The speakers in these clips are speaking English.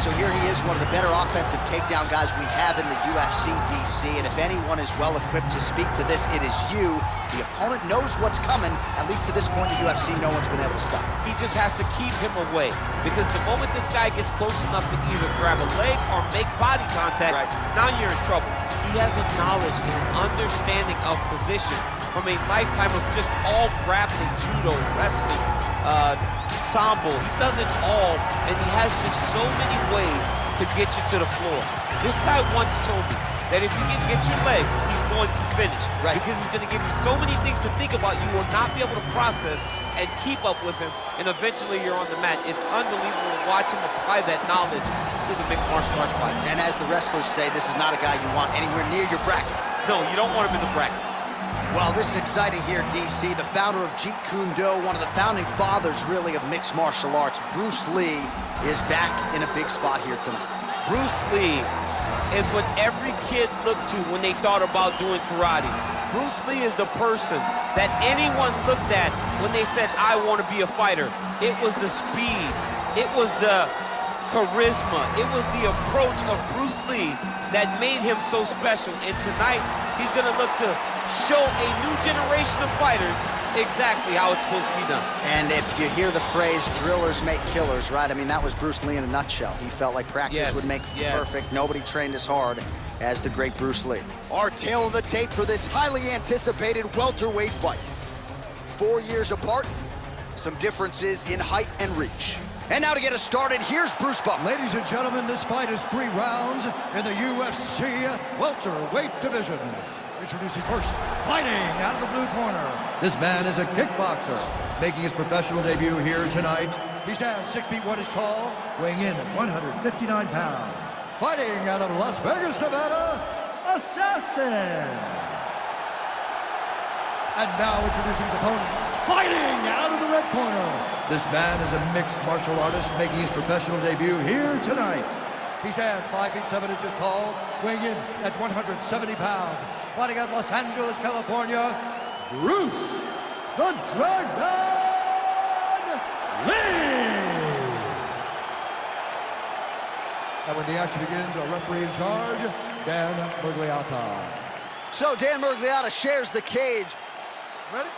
so here he is, one of the better offensive takedown guys we have in the UFC, DC, and if anyone is well-equipped to speak to this, it is you. The opponent knows what's coming. At least to this point in the UFC, no one's been able to stop him. He just has to keep him away, because the moment this guy gets close enough to either grab a leg or make body contact, now you're in trouble. He has a knowledge and an understanding of position from a lifetime of just all grappling, judo, wrestling, sambo. He does it all, and he has just so many ways to get you to the floor. This guy once told me that if you can get your leg, he's going to finish. Because he's going to give you so many things to think about, you will not be able to process and keep up with him, and eventually you're on the mat. It's unbelievable to watch him apply that knowledge to the mixed martial arts fight. And as the wrestlers say, this is not a guy you want anywhere near your bracket. No, you don't want him in the bracket. Well, this is exciting here, DC. The founder of Jeet Kune Do, one of the founding fathers, really, of mixed martial arts, Bruce Lee, is back in a big spot here tonight. Bruce Lee is what every kid looked to when they thought about doing karate. Bruce Lee is the person that anyone looked at when they said, I want to be a fighter. It was the speed. It was the charisma. It was the approach of Bruce Lee that made him so special. And tonight, he's going to look to show a new generation of fighters exactly how it's supposed to be done. And if you hear the phrase, drillers make killers, right? I mean, that was Bruce Lee in a nutshell. He felt like practice would make perfect. Nobody trained as hard as the great Bruce Lee. Our tale of the tape for this highly anticipated welterweight fight. 4 years apart, some differences in height and reach. And now to get us started, here's Bruce Buff. Ladies and gentlemen, this fight is 3 rounds in the UFC welterweight division. Introducing first, fighting out of the blue corner. This man is a kickboxer, making his professional debut here tonight. He stands 6 feet 1 inches tall, weighing in at 159 pounds. Fighting out of Las Vegas, Nevada, Assassin. And now introducing his opponent, fighting out of the red corner. This man is a mixed martial artist, making his professional debut here tonight. He stands 5 feet 7 inches tall, weighing in at 170 pounds. Fighting out of Los Angeles, California, Bruce the Dragon Lee! And when the action begins, our referee in charge, Dan Murgliata. So Dan Murgliata shares the cage. Ready?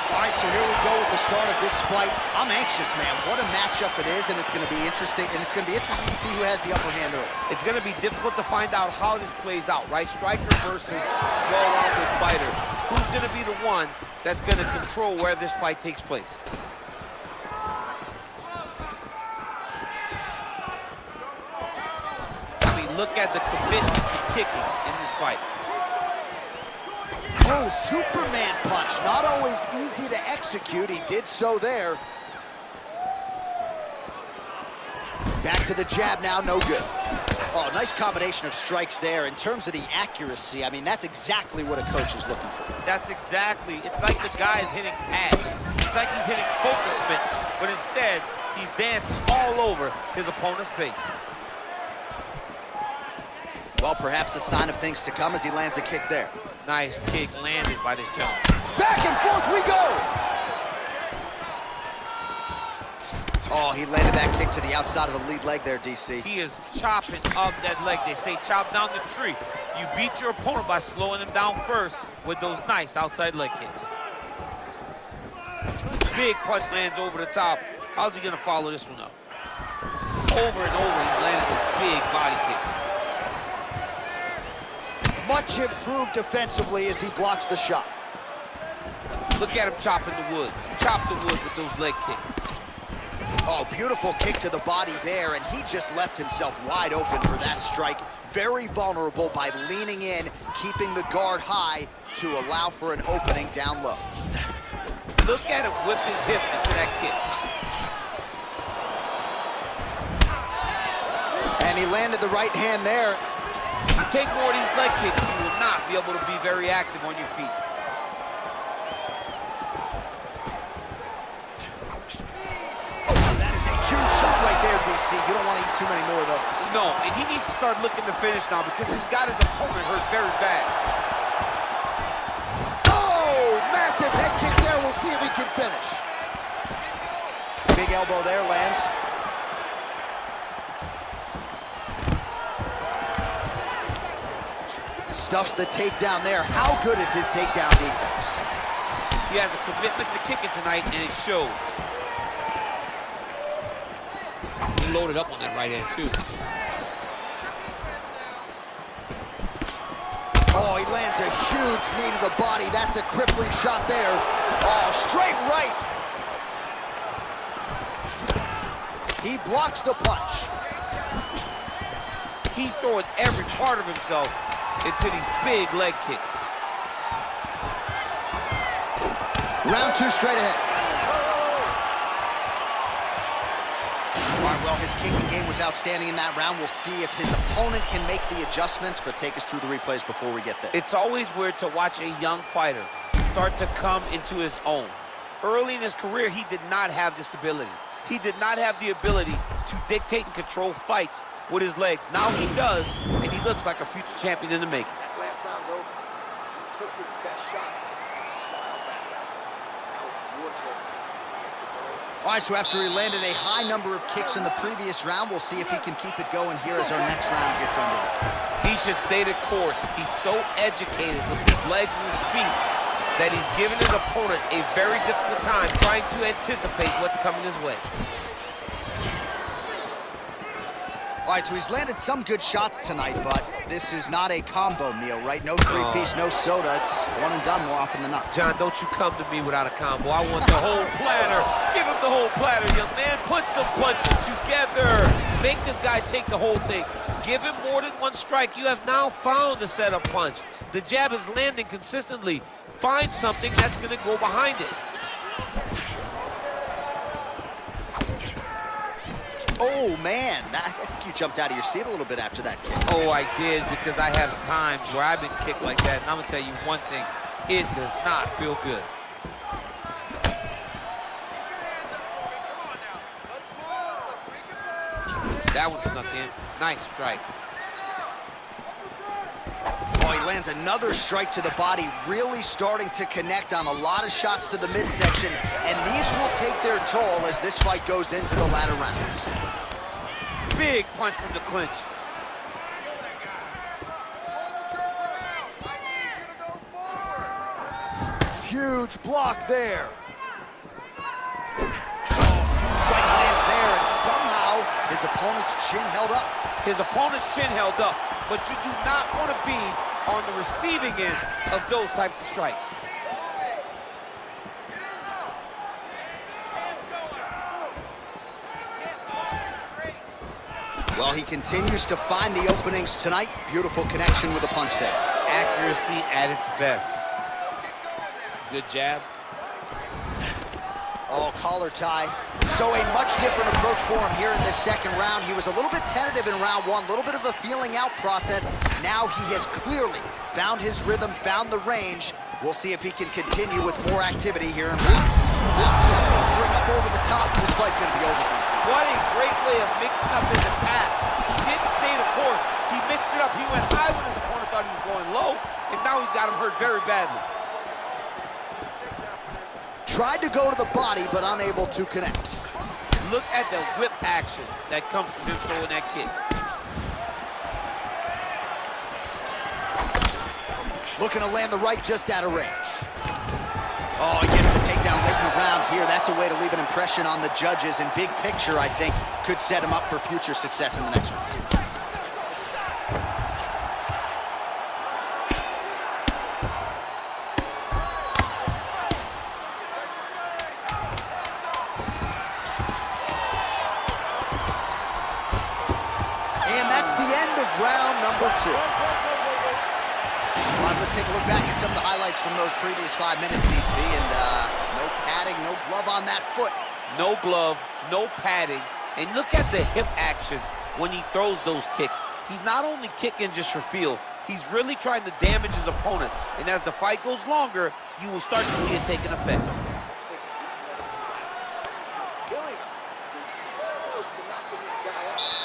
All right, so here we go with the start of this fight. I'm anxious, man. What a matchup it is, and it's going to be interesting. And it's going to be interesting to see who has the upper hand early. It's going to be difficult to find out how this plays out, right? Striker versus well-rounded fighter. Who's going to be the one that's going to control where this fight takes place? I mean, look at the commitment to kicking in this fight. Oh, Superman punch. Not always easy to execute. He did so there. Back to the jab now, no good. Oh, nice combination of strikes there. In terms of the accuracy, I mean, that's exactly what a coach is looking for. That's exactly. It's like the guy is hitting pads. It's like he's hitting focus mitts, but instead, he's dancing all over his opponent's face. Well, perhaps a sign of things to come as he lands a kick there. Nice kick landed by this gentleman. Back and forth we go! Oh, he landed that kick to the outside of the lead leg there, DC. He is chopping up that leg. They say chop down the tree. You beat your opponent by slowing him down first with those nice outside leg kicks. Big punch lands over the top. How's he gonna follow this one up? Over and over, he's landed those big body kicks. Much improved defensively as he blocks the shot. Look at him chopping the wood. Chop the wood with those leg kicks. Oh, beautiful kick to the body there, and he just left himself wide open for that strike. Very vulnerable by leaning in, keeping the guard high to allow for an opening down low. Look at him whip his hip into that kick. And he landed the right hand there. You take more of these leg kicks, you will not be able to be very active on your feet. Oh, that is a huge shot right there, DC. You don't want to eat too many more of those. No, and he needs to start looking to finish now because he's got his opponent hurt very bad. Oh, see if he can finish. Big elbow there, lands. Stuffs the takedown there. How good is his takedown defense? He has a commitment to kicking tonight, and it shows. He loaded up on that right hand, too. Oh, he lands a huge knee to the body. That's a crippling shot there. Oh, straight right. He blocks the punch. He's throwing every part of himself into these big leg kicks. Round 2 straight ahead. All right, well, his kicking game was outstanding in that round. We'll see if his opponent can make the adjustments, but take us through the replays before we get there. It's always weird to watch a young fighter start to come into his own. Early in his career, he did not have this ability. He did not have the ability to dictate and control fights with his legs. Now he does, and he looks like a future champion in the making. Last round's over. He took his best shots and smiled back. Now it's your turn. All right, so after he landed a high number of kicks in the previous round, we'll see if he can keep it going here as our next round gets underway. He should stay the course. He's so educated with his legs and his feet that he's giving his opponent a very difficult time trying to anticipate what's coming his way. All right, so he's landed some good shots tonight, but this is not a combo meal, right? No three-piece, no soda. It's one and done more often than not. John, don't you come to me without a combo. I want the whole platter. Give him the whole platter, young man. Put some punches together. Make this guy take the whole thing. Give him more than one strike. You have now found a setup punch. The jab is landing consistently. Find something that's going to go behind it. Oh, man. I think you jumped out of your seat a little bit after that kick. Oh, I did, because I have times where I've been kicked like that, and I'm going to tell you one thing. It does not feel good. That one snuck in. Nice strike. Oh, he lands another strike to the body, really starting to connect on a lot of shots to the midsection, and these will take their toll as this fight goes into the latter rounds. Big punch from the clinch. Huge block there. Strike lands there, and somehow his opponent's chin held up. His opponent's chin held up, but you do not want to be on the receiving end of those types of strikes. Well, he continues to find the openings tonight. Beautiful connection with a punch there. Accuracy at its best. Good jab. Oh, collar tie. So a much different approach for him here in this second round. He was a little bit tentative in round 1, a little bit of a feeling out process. Now he has clearly found his rhythm, found the range. We'll see if he can continue with more activity here in round 2. Bring up over the top. This fight's going to be over. What a great way of mixing up his attack. He didn't stay the course. He mixed it up. He went high when his opponent thought he was going low, and now he's got him hurt very badly. Tried to go to the body, but unable to connect. Look at the whip action that comes from him throwing that kick. Looking to land the right just out of range. Oh, he gets the takedown late in the round here. That's a way to leave an impression on the judges, and big picture, I think, could set him up for future success in the next one. Round number 2. All right, let's take a look back at some of the highlights from those previous 5 minutes, DC, and no padding, no glove on that foot. No glove, no padding, and look at the hip action when he throws those kicks. He's not only kicking just for feel, he's really trying to damage his opponent, and as the fight goes longer, you will start to see it take an effect.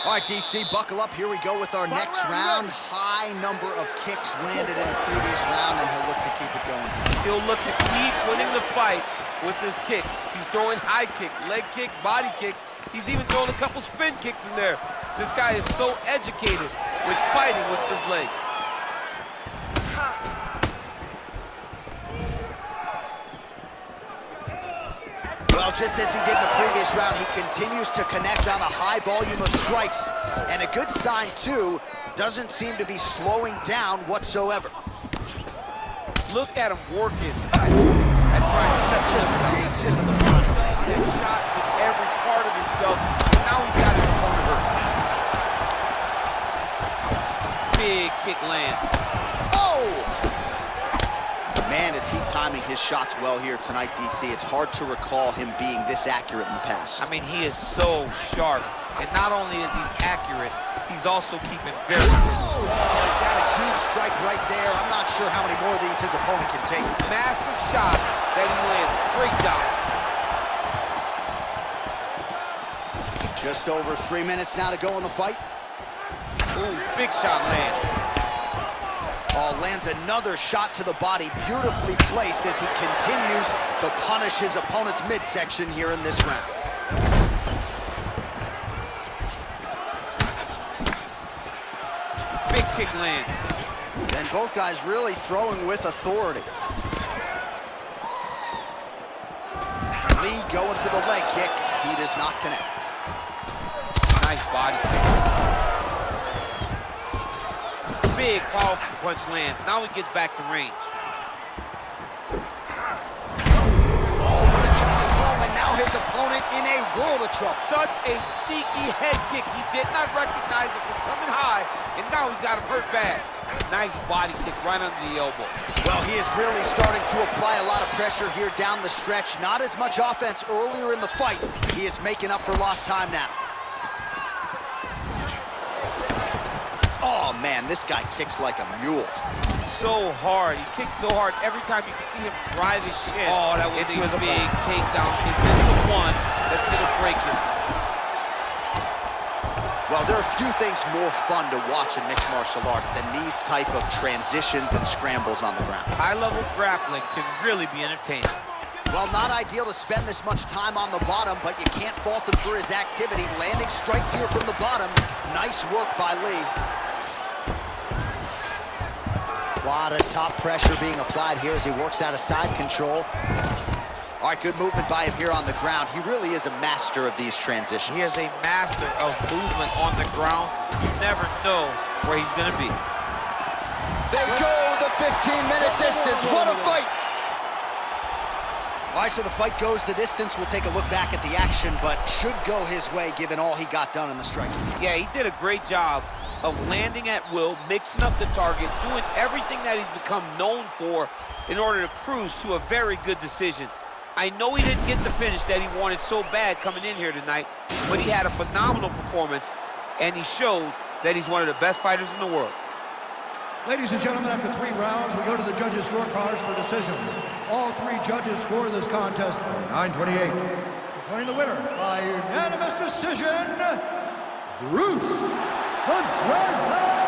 All right, DC, buckle up. Here we go with our next round. High number of kicks landed in the previous round, and he'll look to keep it going. He'll look to keep winning the fight with his kicks. He's throwing high kick, leg kick, body kick. He's even throwing a couple spin kicks in there. This guy is so educated with fighting with his legs. Well, just as he did in the previous round, he continues to connect on a high volume of strikes. And a good sign, too, doesn't seem to be slowing down whatsoever. Look at him working at trying to shut Just down. digs into the body. He has shot with every part of himself, and now he's got his opponent hurt. Big kick lands. Oh! Man, is he timing his shots well here tonight, DC. It's hard to recall him being this accurate in the past. I mean, he is so sharp. And not only is he accurate, he's also keeping very good. Oh, he's had a huge strike right there. I'm not sure how many more of these his opponent can take. Massive shot that he landed. Great job. Just over 3 minutes now to go in the fight. Ooh, big shot lands. Oh, lands another shot to the body, beautifully placed as he continues to punish his opponent's midsection here in this round. Big kick lands. And both guys really throwing with authority. Lee going for the leg kick. He does not connect. Nice body kick. Big, powerful punch lands. Now he gets back to range. Oh, what a jumping boom, and now his opponent in a world of trouble. Such a sneaky head kick. He did not recognize it was coming high, and now he's got him hurt bad. Nice body kick right under the elbow. Well, he is really starting to apply a lot of pressure here down the stretch. Not as much offense earlier in the fight. He is making up for lost time now. Oh, man, this guy kicks like a mule. So hard. He kicks so hard. Every time you can see him drive his shin. Oh, that was a big takedown. Is this the one that's going to break him? Well, there are few things more fun to watch in mixed martial arts than these type of transitions and scrambles on the ground. High-level grappling can really be entertaining. Well, not ideal to spend this much time on the bottom, but you can't fault him for his activity. Landing strikes here from the bottom. Nice work by Lee. A lot of top pressure being applied here as he works out of side control. All right, good movement by him here on the ground. He really is a master of these transitions. He is a master of movement on the ground. You never know where he's going to be. They go the 15-minute distance. What a fight! All right, so the fight goes the distance. We'll take a look back at the action, but should go his way given all he got done in the striking. Yeah, he did a great job of landing at will, mixing up the target, doing everything that he's become known for in order to cruise to a very good decision. I know he didn't get the finish that he wanted so bad coming in here tonight, but he had a phenomenal performance, and he showed that he's one of the best fighters in the world. Ladies and gentlemen, after 3 rounds, we go to the judges' scorecards for decision. All 3 judges score this contest 9-28. Declaring the winner by unanimous decision, Bruce the Gerl.